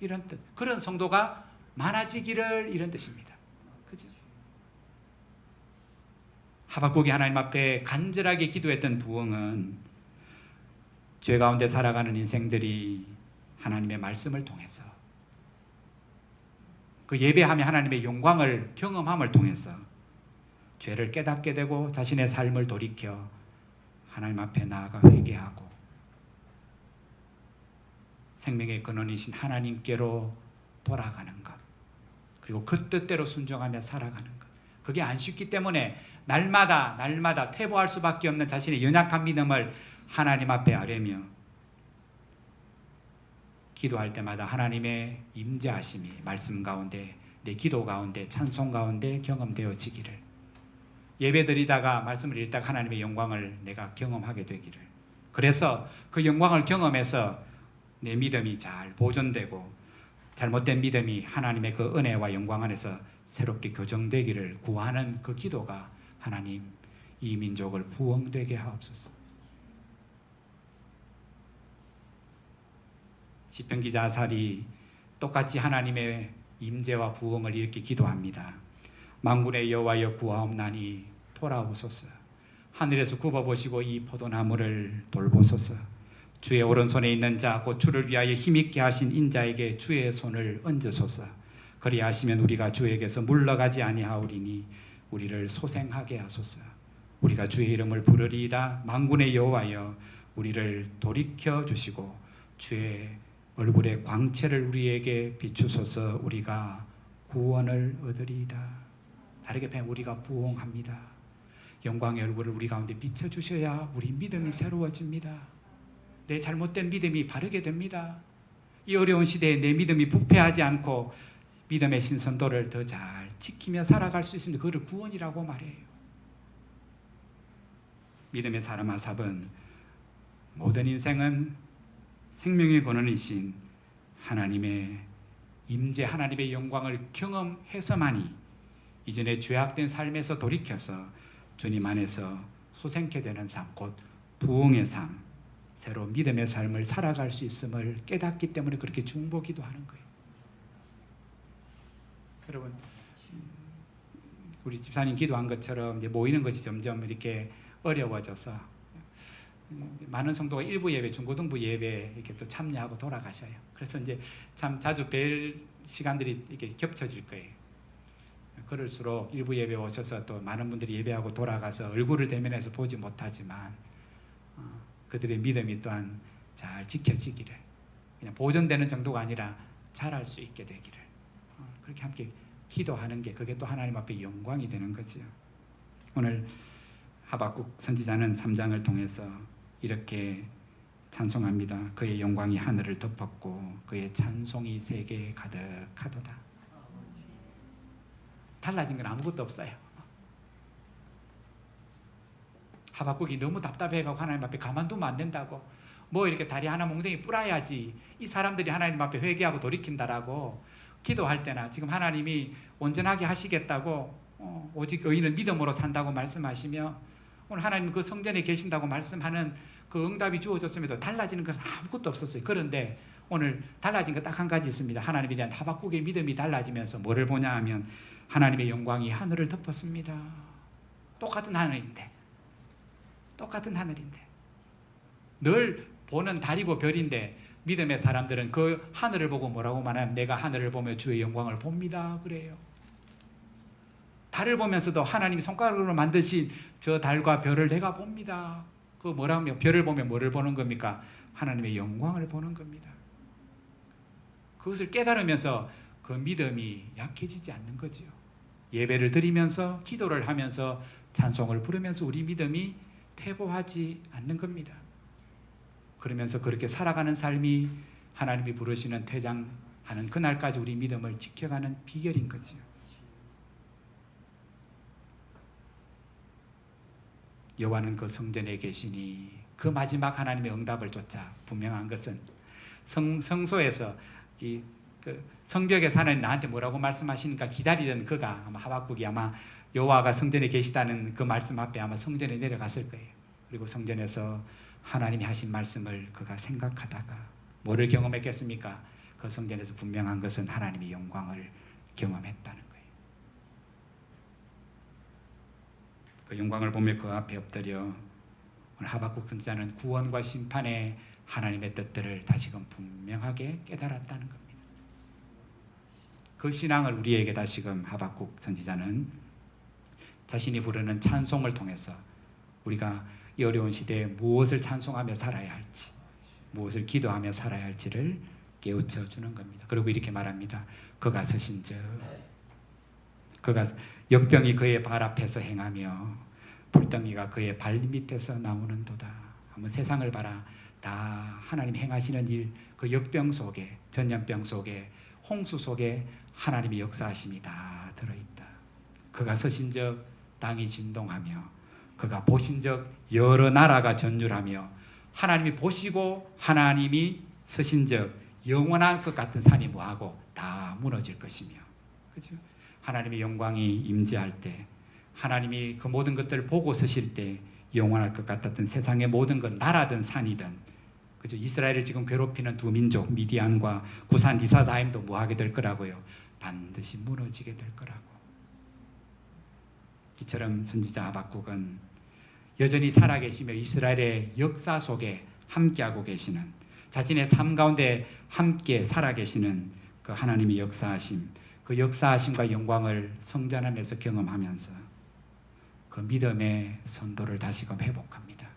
Speaker 2: 이런 뜻. 그런 성도가 많아지기를, 이런 뜻입니다. 그죠? 하박국이 하나님 앞에 간절하게 기도했던 부흥은 죄 가운데 살아가는 인생들이 하나님의 말씀을 통해서, 그 예배하며 하나님의 영광을 경험함을 통해서 죄를 깨닫게 되고 자신의 삶을 돌이켜 하나님 앞에 나아가 회개하고 생명의 근원이신 하나님께로 돌아가는 것, 그리고 그 뜻대로 순종하며 살아가는 것, 그게 안 쉽기 때문에 날마다 퇴보할 수밖에 없는 자신의 연약한 믿음을 하나님 앞에 아뢰며 기도할 때마다 하나님의 임재하심이 말씀 가운데, 내 기도 가운데, 찬송 가운데 경험되어지기를, 예배드리다가 말씀을 읽다가 하나님의 영광을 내가 경험하게 되기를, 그래서 그 영광을 경험해서 내 믿음이 잘 보존되고 잘못된 믿음이 하나님의 그 은혜와 영광 안에서 새롭게 교정되기를 구하는 그 기도가, 하나님 이 민족을 부흥되게 하옵소서. 시편 기자 아삽이 똑같이 하나님의 임재와 부흥을 이렇게 기도합니다. 만군의 여호와여 구하옵나니 돌아오소서. 하늘에서 굽어보시고 이 포도나무를 돌보소서. 주의 오른손에 있는 자 곧 주를 위하여 힘있게 하신 인자에게 주의 손을 얹으소서. 그리하시면 우리가 주에게서 물러가지 아니하오리니 우리를 소생하게 하소서. 우리가 주의 이름을 부르리이다. 만군의 여호와여 우리를 돌이켜 주시고 주의 얼굴의 광채를 우리에게 비추소서. 우리가 구원을 얻으리이다. 다르게 표현, 우리가 부흥합니다. 영광의 얼굴을 우리 가운데 비춰주셔야 우리 믿음이 새로워집니다. 내 잘못된 믿음이 바르게 됩니다. 이 어려운 시대에 내 믿음이 부패하지 않고 믿음의 신선도를 더 잘 지키며 살아갈 수 있습니다. 그것을 구원이라고 말해요. 믿음의 사람 아삽은 모든 인생은 생명의 근원이신 하나님의 임재, 하나님의 영광을 경험해서만이 이전에 죄악된 삶에서 돌이켜서 주님 안에서 소생케 되는 삶, 곧 부흥의 삶, 새로 믿음의 삶을 살아갈 수 있음을 깨닫기 때문에 그렇게 중보기도 하는 거예요. 여러분, 우리 집사님 기도한 것처럼 이제 모이는 것이 점점 이렇게 어려워져서 많은 성도가 일부 예배, 중고등부 예배 이렇게 또 참여하고 돌아가셔요. 그래서 이제 참 자주 뵐 시간들이 이렇게 겹쳐질 거예요. 그럴수록 일부 예배 오셔서 또 많은 분들이 예배하고 돌아가서 얼굴을 대면해서 보지 못하지만 그들의 믿음이 또한 잘 지켜지기를, 그냥 보존되는 정도가 아니라 자랄 수 있게 되기를, 그렇게 함께 기도하는 게, 그게 또 하나님 앞에 영광이 되는 거죠. 오늘 하박국 선지자는 3장을 통해서 이렇게 찬송합니다. 그의 영광이 하늘을 덮었고 그의 찬송이 세계에 가득하도다. 달라진 건 아무것도 없어요. 하박국이 너무 답답해가고 하나님 앞에 가만두면 안 된다고, 뭐 이렇게 다리 하나 몽둥이 뿌라야지 이 사람들이 하나님 앞에 회개하고 돌이킨다라고 기도할 때나, 지금 하나님이 온전하게 하시겠다고 오직 의인은 믿음으로 산다고 말씀하시며 오늘 하나님 그 성전에 계신다고 말씀하는 그 응답이 주어졌음에도 달라지는 것은 아무것도 없었어요. 그런데 오늘 달라진 거 딱 한 가지 있습니다. 하나님에 대한 하박국의 믿음이 달라지면서 뭐를 보냐 하면 하나님의 영광이 하늘을 덮었습니다. 똑같은 하늘인데 늘 보는 달이고 별인데 믿음의 사람들은 그 하늘을 보고 뭐라고 말하면 내가 하늘을 보며 주의 영광을 봅니다 그래요. 달을 보면서도 하나님이 손가락으로 만드신 저 달과 별을 내가 봅니다. 그 뭐라며, 별을 보면 뭐를 보는 겁니까? 하나님의 영광을 보는 겁니다. 그것을 깨달으면서 그 믿음이 약해지지 않는 거지요. 예배를 드리면서 기도를 하면서 찬송을 부르면서 우리 믿음이 퇴보하지 않는 겁니다. 그러면서 그렇게 살아가는 삶이 하나님이 부르시는 퇴장하는 그날까지 우리 믿음을 지켜가는 비결인 거지요. 여호와는 그 성전에 계시니, 그 마지막 하나님의 응답을 쫓아 분명한 것은 성소에서 그 성벽에 사는 나한테 뭐라고 말씀하시니까 기다리던 그가 아마 하박국이 아마 여호와가 성전에 계시다는 그 말씀 앞에 아마 성전에 내려갔을 거예요. 그리고 성전에서 하나님이 하신 말씀을 그가 생각하다가 뭐를 경험했겠습니까? 그 성전에서 분명한 것은 하나님의 영광을 경험했다는 거예요. 그 영광을 보며 그 앞에 엎드려 오늘 하박국 선지자는 구원과 심판의 하나님의 뜻들을 다시금 분명하게 깨달았다는 겁니다. 그 신앙을 우리에게 다시금 하박국 선지자는 자신이 부르는 찬송을 통해서 우리가 이 어려운 시대에 무엇을 찬송하며 살아야 할지, 무엇을 기도하며 살아야 할지를 깨우쳐 주는 겁니다. 그리고 이렇게 말합니다. 그가 서신즉 그가 역병이 그의 발 앞에서 행하며 불덩이가 그의 발 밑에서 나오는도다. 한번 세상을 봐라. 다 하나님 행하시는 일, 그 역병 속에, 전염병 속에, 홍수 속에 하나님의 역사하심이 다 들어있다. 그가 서신즉 땅이 진동하며 그가 보신즉 여러 나라가 전율하며 하나님이 보시고 하나님이 서신즉 영원한 것 같은 산이 뭐하고 다 무너질 것이며, 그죠? 하나님의 영광이 임재할 때, 하나님이 그 모든 것들을 보고 서실 때 영원할 것 같았던 세상의 모든 것, 나라든 산이든, 그죠? 이스라엘을 지금 괴롭히는 두 민족 미디안과 구산 리사다임도 뭐하게 될 거라고요? 반드시 무너지게 될 거라고. 이처럼 선지자 하박국은 여전히 살아계시며 이스라엘의 역사 속에 함께하고 계시는, 자신의 삶 가운데 함께 살아계시는 그 하나님의 역사하심, 그 역사하심과 영광을 성전 안에서 경험하면서 그 믿음의 선도를 다시금 회복합니다.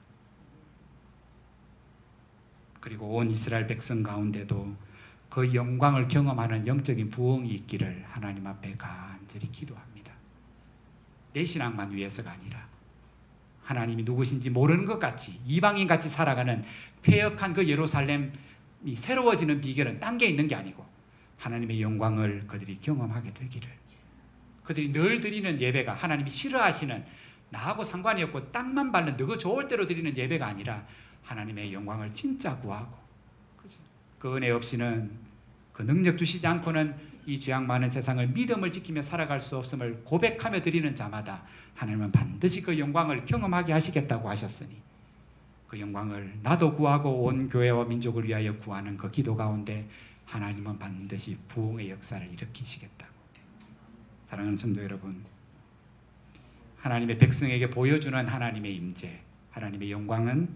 Speaker 2: 그리고 온 이스라엘 백성 가운데도 그 영광을 경험하는 영적인 부흥이 있기를 하나님 앞에 간절히 기도합니다. 내 신앙만 위해서가 아니라 하나님이 누구신지 모르는 것 같이 이방인같이 살아가는 폐역한 그 예루살렘이 새로워지는 비결은 딴 게 있는 게 아니고 하나님의 영광을 그들이 경험하게 되기를, 그들이 늘 드리는 예배가 하나님이 싫어하시는, 나하고 상관이 없고 땅만 밟는 너가 좋을 대로 드리는 예배가 아니라 하나님의 영광을 진짜 구하고, 그죠? 그 은혜 없이는, 그 능력 주시지 않고는 이 죄악 많은 세상을 믿음을 지키며 살아갈 수 없음을 고백하며 드리는 자마다 하나님은 반드시 그 영광을 경험하게 하시겠다고 하셨으니, 그 영광을 나도 구하고 온 교회와 민족을 위하여 구하는 그 기도 가운데 하나님은 반드시 부흥의 역사를 일으키시겠다고. 사랑하는 성도 여러분, 하나님의 백성에게 보여주는 하나님의 임재, 하나님의 영광은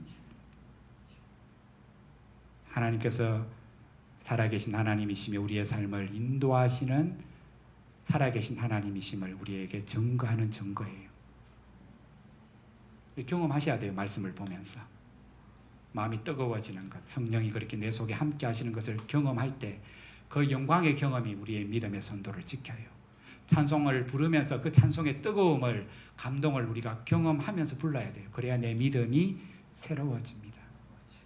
Speaker 2: 하나님께서 살아계신 하나님이시며 우리의 삶을 인도하시는 살아계신 하나님이심을 우리에게 증거하는 증거예요. 경험하셔야 돼요. 말씀을 보면서 마음이 뜨거워지는 것, 성령이 그렇게 내 속에 함께 하시는 것을 경험할 때 그 영광의 경험이 우리의 믿음의 선도를 지켜요. 찬송을 부르면서 그 찬송의 뜨거움을, 감동을 우리가 경험하면서 불러야 돼요. 그래야 내 믿음이 새로워집니다.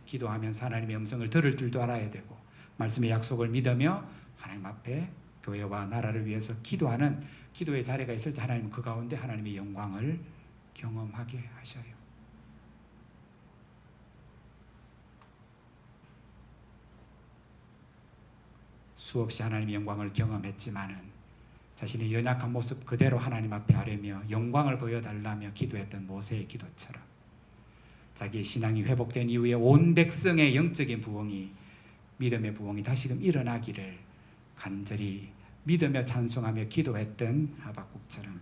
Speaker 2: 기도하면서 하나님의 음성을 들을 줄도 알아야 되고, 말씀의 약속을 믿으며 하나님 앞에 교회와 나라를 위해서 기도하는 기도의 자리가 있을 때 하나님은 그 가운데 하나님의 영광을 경험하게 하셔요. 수없이 하나님의 영광을 경험했지만은 자신의 연약한 모습 그대로 하나님 앞에 아뢰며 영광을 보여달라며 기도했던 모세의 기도처럼 자기의 신앙이 회복된 이후에 온 백성의 영적인 부흥이, 믿음의 부흥이 다시금 일어나기를 간절히 믿으며 찬송하며 기도했던 하박국처럼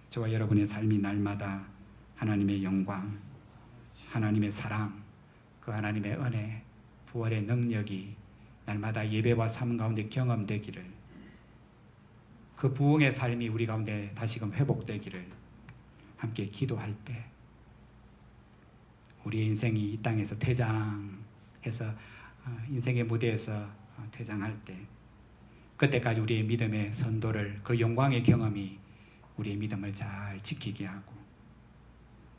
Speaker 2: 저와 여러분의 삶이 날마다 하나님의 영광, 하나님의 사랑, 그 하나님의 은혜, 부활의 능력이 날마다 예배와 삶 가운데 경험되기를, 그 부흥의 삶이 우리 가운데 다시금 회복되기를 함께 기도할 때, 우리의 인생이 이 땅에서 퇴장해서 인생의 무대에서 퇴장할 때, 그때까지 우리의 믿음의 선도를, 그 영광의 경험이 우리의 믿음을 잘 지키게 하고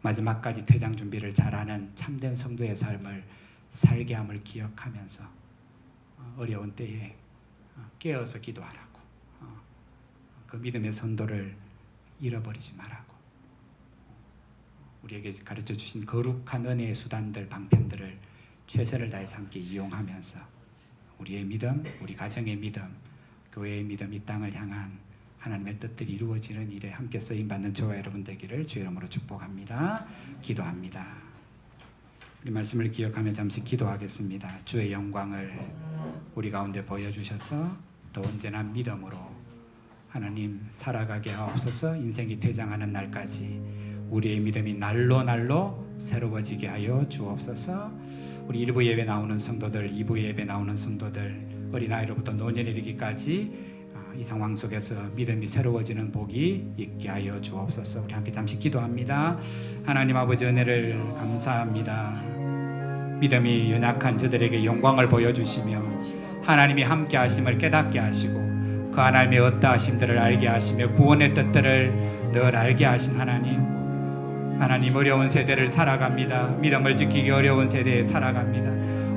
Speaker 2: 마지막까지 퇴장 준비를 잘하는 참된 성도의 삶을 살게 함을 기억하면서 어려운 때에 깨어서 기도하라고, 그 믿음의 선도를 잃어버리지 말라고, 우리에게 가르쳐 주신 거룩한 은혜의 수단들, 방편들을 최선을 다해서 함께 이용하면서 우리의 믿음, 우리 가정의 믿음, 교회의 믿음, 이 땅을 향한 하나님의 뜻들이 이루어지는 일에 함께 쓰임받는 저와 여러분 되기를 주의 이름으로 축복합니다. 기도합니다. 우리 말씀을 기억하며 잠시 기도하겠습니다. 주의 영광을 우리 가운데 보여주셔서 또 언제나 믿음으로 하나님 살아가게 하옵소서. 인생이 퇴장하는 날까지 우리의 믿음이 날로 날로 새로워지게 하여 주옵소서. 우리 1부 예배 나오는 성도들, 2부 예배 나오는 성도들, 어린아이로부터 노년에 이르기까지 이 상황 속에서 믿음이 새로워지는 복이 있게 하여 주옵소서. 우리 함께 잠시 기도합니다. 하나님 아버지 은혜를 감사합니다. 믿음이 연약한 저들에게 영광을 보여주시며 하나님이 함께 하심을 깨닫게 하시고 그 하나님의 어떠하심들을 알게 하시며 구원의 뜻들을 늘 알게 하신 하나님 어려운 세대를 살아갑니다. 믿음을 지키기 어려운 세대에 살아갑니다.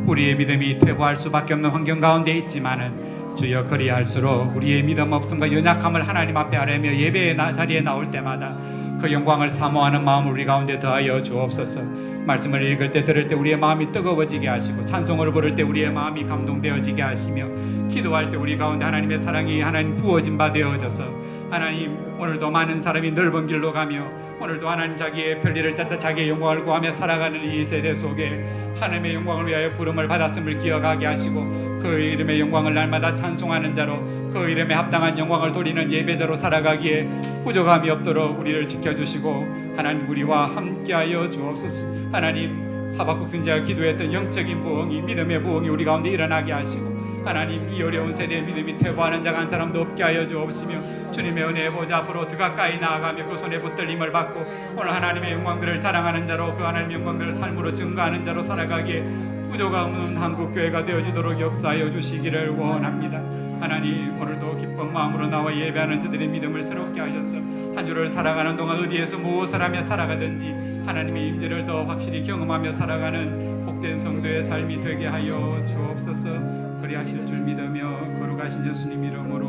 Speaker 2: 우리의 믿음이 퇴보할 수밖에 없는 환경 가운데 있지만은 주여 그리할수록 우리의 믿음 없음과 연약함을 하나님 앞에 아뢰며 예배의 자리에 나올 때마다 그 영광을 사모하는 마음을 우리 가운데 더하여 주옵소서. 말씀을 읽을 때 들을 때 우리의 마음이 뜨거워지게 하시고 찬송을 부를 때 우리의 마음이 감동되어지게 하시며 기도할 때 우리 가운데 하나님의 사랑이 하나님 부어진 바 되어져서 하나님 오늘도 많은 사람이 넓은 길로 가며 오늘도 하나님 자기의 편리를 찾아 자기의 영광을 구하며 살아가는 이 세대 속에 하나님의 영광을 위하여 부름을 받았음을 기억하게 하시고 그 이름의 영광을 날마다 찬송하는 자로 그 이름에 합당한 영광을 돌리는 예배자로 살아가기에 부족함이 없도록 우리를 지켜주시고 하나님 우리와 함께하여 주옵소서. 하나님 하박국 선지자가 기도했던 영적인 부흥이 믿음의 부흥이 우리 가운데 일어나게 하시고 하나님 이 어려운 세대의 믿음이 퇴보하는 자가 한 사람도 없게 하여 주옵시며 주님의 은혜의 보좌 앞으로 더 가까이 나아가며 그 손에 붙들림을 받고 오늘 하나님의 영광들을 자랑하는 자로 그 하나님의 영광들을 삶으로 증거하는 자로 살아가기에 부족함 없는 한국교회가 되어지도록 역사하여 주시기를 원합니다. 하나님 오늘도 기쁜 마음으로 나와 예배하는 자들의 믿음을 새롭게 하셔서 한 주를 살아가는 동안 어디에서 무엇을 하며 살아가든지 하나님의 임재를 더 확실히 경험하며 살아가는 복된 성도의 삶이 되게 하여 주옵소서. 그리하실 줄 믿으며 거룩하신 예수님 이름으로